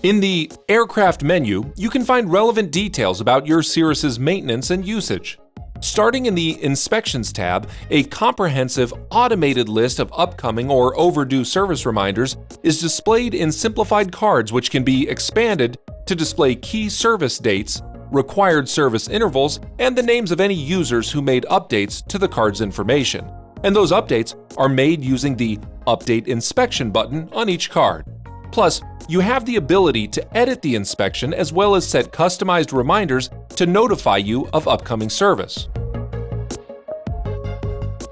In the Aircraft menu, you can find relevant details about your Cirrus's maintenance and usage. Starting in the Inspections tab, a comprehensive, automated list of upcoming or overdue service reminders is displayed in simplified cards which can be expanded to display key service dates, required service intervals, and the names of any users who made updates to the card's information. And those updates are made using the Update Inspection button on each card. Plus, you have the ability to edit the inspection as well as set customized reminders to notify you of upcoming service.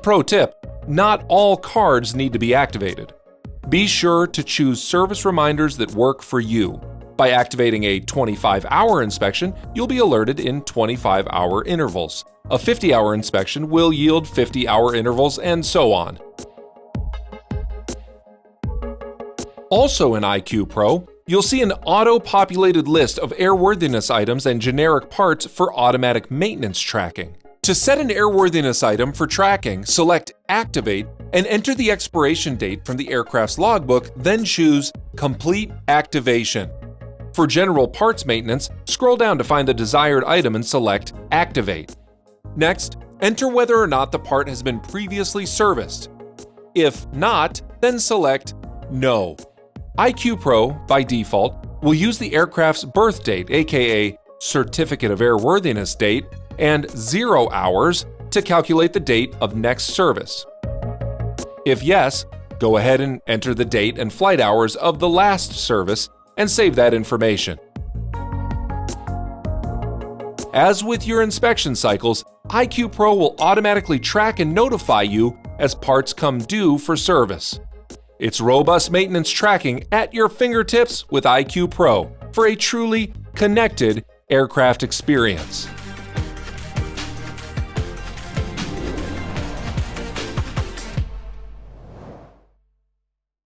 Pro tip: not all cards need to be activated. Be sure to choose service reminders that work for you. By activating a 25-hour inspection, you'll be alerted in 25-hour intervals. A 50-hour inspection will yield 50-hour intervals, and so on. Also in IQ Pro, you'll see an auto-populated list of airworthiness items and generic parts for automatic maintenance tracking. To set an airworthiness item for tracking, select Activate and enter the expiration date from the aircraft's logbook, then choose Complete Activation. For general parts maintenance, scroll down to find the desired item and select Activate. Next, enter whether or not the part has been previously serviced. If not, then select No. IQ Pro, by default, will use the aircraft's birth date, aka Certificate of Airworthiness date, and 0 hours to calculate the date of next service. If yes, go ahead and enter the date and flight hours of the last service and save that information. As with your inspection cycles, IQ Pro will automatically track and notify you as parts come due for service. It's robust maintenance tracking at your fingertips with IQ Pro for a truly connected aircraft experience.